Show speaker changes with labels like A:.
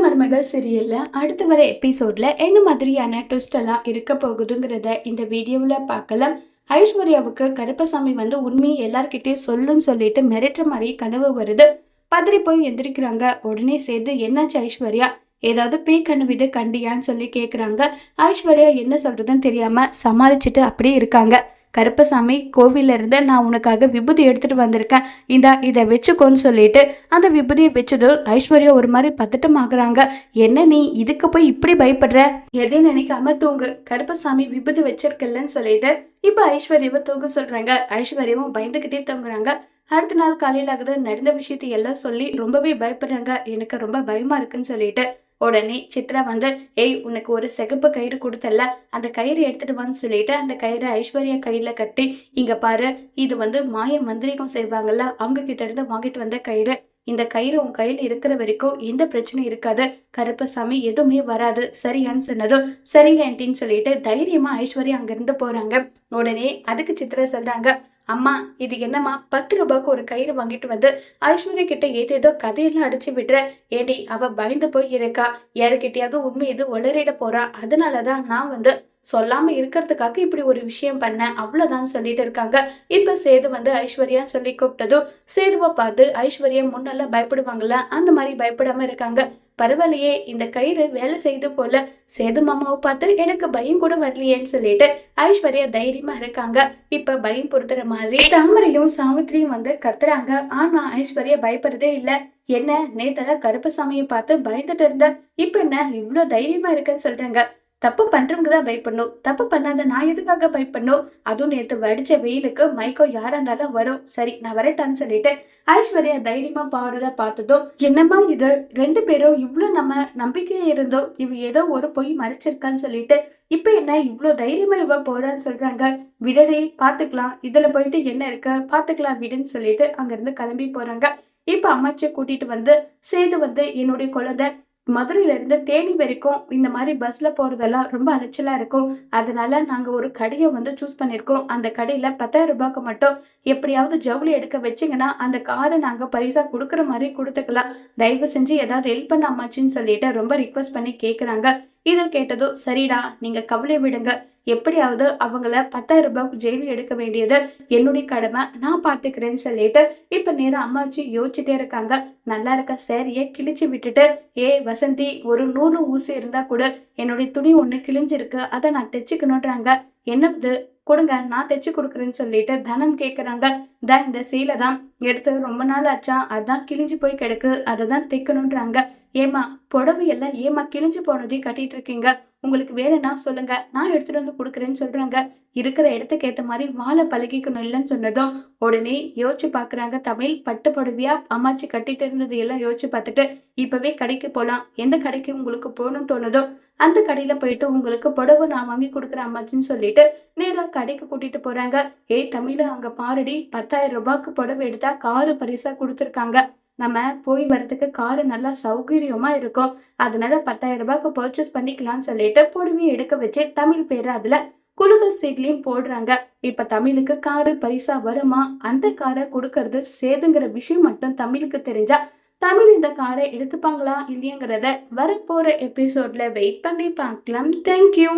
A: மருமகள் சீரியல்ல அடுத்து வர எபிசோட்ல என்ன மாதிரியான ட்விஸ்ட் எல்லாம் இருக்க போகுதுங்கிறத இந்த வீடியோவில் பார்க்கலாம். ஐஸ்வர்யாவுக்கு கருப்பசாமி வந்து உண்மையை எல்லார்கிட்டயும் சொல்லுன்னு சொல்லிட்டு மிரட்டுற மாதிரி கனவு வருது. பதறி போய் எந்திரிக்கிறாங்க. உடனே சேர்ந்து என்னாச்சு ஐஸ்வர்யா, ஏதாவது பேய் கனவு இது கண்டியான்னு சொல்லி கேட்குறாங்க. ஐஸ்வர்யா என்ன சொல்றதுன்னு தெரியாம சமாளிச்சுட்டு அப்படியே இருக்காங்க. கருப்பசாமி கோவில்ல இருந்து நான் உனக்காக விபூதி எடுத்துட்டு வந்திருக்கேன், இந்தா இதை வச்சுக்கோன்னு சொல்லிட்டு அந்த விபூதியை வச்சது ஐஸ்வர்யா ஒரு மாதிரி பதட்டமாகறாங்க. என்ன நீ இதுக்கு போய் இப்படி பயப்படுற, எதையும் நினைக்காம தூங்கு, கருப்பசாமி விபூதி வச்சிருக்கலன்னு சொல்லிட்டு இப்ப ஐஸ்வர்யாவை தூங்க சொல்றாங்க. ஐஸ்வர்யாவும் பயந்துகிட்டே தூங்குறாங்க. அடுத்த நாள் காலையில் ஆகுது. நடந்த விஷயத்தை எல்லாம் சொல்லி ரொம்பவே பயப்படுறாங்க. எனக்கு ரொம்ப பயமா இருக்குன்னு சொல்லிட்டு உடனே சித்ரா வந்து, ஏய் உனக்கு ஒரு சிகப்பு கயிறு கொடுத்தல, அந்த கயிறு எடுத்துட்டு வான்னு சொல்லிட்டு அந்த கயிறை ஐஸ்வர்யா கையில கட்டி, இங்க பாரு இது வந்து மாய மந்திரிகம் செய்வாங்கல்ல, அவங்க கிட்ட இருந்து வாங்கிட்டு வந்த கயிறு, இந்த கயிறு உன் கையில இருக்கிற வரைக்கும் எந்த பிரச்சனையும் இருக்காது, கருப்பசாமி எதுவுமே வராது சரியான்னு சொன்னதும் சரிங்க ஆன்ட்டின்னு சொல்லிட்டு தைரியமா ஐஸ்வர்யா அங்கிருந்து போறாங்க. உடனே அதுக்கு சித்ரா சொல்றாங்க, அம்மா இது என்னம்மா 10 ரூபாய்க்கு ஒரு கயிறு வாங்கிட்டு வந்து ஐஸ்வர்யா கிட்ட ஏதேதோ கதையெல்லாம் அடிச்சு விட்டுற, ஏடி அவ பயந்து போய் இருக்கா, யாருக்கிட்டையாவது உண்மை இது உளறிட போறா, அதனாலதான் நான் வந்து சொல்லாம இருக்கிறதுக்காக இப்படி ஒரு விஷயம் பண்ண, அவ்வளவுதான் சொல்லிட்டு இருக்காங்க. இப்ப சேது வந்து ஐஸ்வர்யான்னு சொல்லி கூப்பிட்டதும் சேதுவை பார்த்து ஐஸ்வர்யா முன்னெல்லாம் பயப்படுவாங்கல்ல, அந்த மாதிரி பயப்படாம இருக்காங்க. பரவாயில்லையே இந்த கயிறு வேலை செய்து போல, சேது மாமாவை பார்த்து எனக்கு பயம் கூட வரலையேன்னு சொல்லிட்டு ஐஸ்வர்யா தைரியமா இருக்காங்க. இப்ப பயம் பொறுத்துற மாதிரி தாமரையும் சாவித்திரியும் வந்து கத்துறாங்க. ஆனா ஐஸ்வர்யா பயப்படுறதே இல்ல. என்ன நேத்தர கருப்பசாமியை பார்த்து பயந்துட்டு இருந்த, இப்ப என்ன இவ்வளவு தைரியமா இருக்குன்னு சொல்றாங்க. தப்பு பண்றவங்க தான் பயப்படணும், தப்பு பண்ணாத நான் எதுக்காக பயப்படணும், அதுவும் நேற்று வடிச்ச வெயிலுக்கு மைக்கோ யாரா இருந்தாலும் வரும், சரி நான் வரட்டான்னு சொல்லிட்டு ஐஸ்வர்யா தைரியமா பாடுறத பார்த்ததும், என்னம்மா இது 2 பேரும் இவ்வளவு நம்ம நம்பிக்கையா இருந்தோம், இவ ஏதோ ஒரு பொய் மறைச்சிருக்கான்னு சொல்லிட்டு இப்ப என்ன இவ்வளவு தைரியமா இவ போறான்னு சொல்றாங்க. விடடி பாத்துக்கலாம், இதுல போயிட்டு என்ன இருக்கு பாத்துக்கலாம் விடுன்னு சொல்லிட்டு அங்க இருந்து கிளம்பி போறாங்க. இப்ப அம்மாச்சியை கூட்டிட்டு வந்து, சேது வந்து என்னுடைய குழந்தை மதுரையில இருந்து தேனி வரைக்கும் இந்த மாதிரி பஸ்ல போறதெல்லாம் ரொம்ப அலைச்சலா இருக்கும், அதனால நாங்க ஒரு கடையை வந்து சூஸ் பண்ணிருக்கோம், அந்த கடையில 10,000 ரூபாய்க்கு மட்டும் எப்படியாவது ஜவுளி எடுக்க வச்சிங்கன்னா அந்த காரை நாங்க பரிசா கொடுக்குற மாதிரி கொடுத்துக்கலாம், தயவு செஞ்சு ஏதாவது ஹெல்ப் பண்ண அம்மாச்சின்னு சொல்லிட்டு ரொம்ப ரிக்வஸ்ட் பண்ணி கேட்குறாங்க. இதை கேட்டதும் சரிடா நீங்க கவலை விடுங்க, எப்படியாவது அவங்கள 10,000 ரூபாய்க்கு ஜெயிலி எடுக்க வேண்டியது என்னுடைய கடமை, நான் பாத்துக்கிறேன்னு சொல்லிட்டு இப்ப நேரம் அம்மாச்சி யோசிச்சுட்டே இருக்காங்க. நல்லா இருக்க சேரிய கிழிச்சு விட்டுட்டு, ஏ வசந்தி ஒரு நூறு ஊசி இருந்தா கூட, என்னுடைய துணி ஒண்ணு கிழிஞ்சிருக்கு அதை நான் தைச்சுக்கணுன்றாங்க, என்னது கொடுங்க நான் தைச்சு கொடுக்குறேன்னு சொல்லிட்டு தனம் கேட்குறாங்க. இந்த சீலை தான் எடுத்து ரொம்ப நாள் ஆச்சா, அதான் கிழிஞ்சு போய் கிடக்கு, அதை தான் தைக்கணுன்றாங்க. ஏமா புடவை எல்லாம் ஏமா கிழிஞ்சு போனதையும் கட்டிட்டு இருக்கீங்க, உங்களுக்கு வேணும்னா சொல்லுங்க நான் எடுத்துட்டு வந்து கொடுக்குறேன்னு சொல்றாங்க. இருக்கிற இடத்துக்கு ஏற்ற மாதிரி வாழை பழகிக்கணும் இல்லைன்னு சொன்னதும் உடனே யோசிச்சு பாக்குறாங்க. தமிழ் பட்டு புடவையா அம்மாச்சி கட்டிட்டு இருந்தது எல்லாம் யோசிச்சு பார்த்துட்டு, இப்பவே கடைக்கு போகலாம், எந்த கடைக்கு உங்களுக்கு போகணும்னு தோணுதோ அந்த கடையில போயிட்டு உங்களுக்கு புடவை நான் வாங்கி கொடுக்குறேன் அம்மாச்சின்னு சொல்லிட்டு நேரா கடைக்கு கூட்டிட்டு போறாங்க. ஏய் தமிழ் அங்க பாருடி, 10,000 ரூபாய்க்கு புடவை எடுத்தா காரு பரிசா கொடுத்துருக்காங்க, நம்ம போய் வரதுக்கு காரு நல்லா சௌகரியமா இருக்கும், அதனால 10,000 ரூபாய்க்கு பர்ச்சேஸ் பண்ணிக்கலாம்னு சொல்லிட்டு புடவையை எடுக்க வச்சு தமிழ் பேரு அதுல குலுக்கல் சீட்லயும் போடுறாங்க. இப்ப தமிழுக்கு காரு பரிசா வருமா, அந்த காரை கொடுக்கறது சேதுங்கிற விஷயம் மட்டும் தமிழுக்கு தெரிஞ்சா தமிழ் இந்த காரை எடுத்துப்பாங்களா இல்லையங்கிறத வரப்போற எபிசோட்ல வெயிட் பண்ணி பார்க்கலாம். தேங்க்யூ.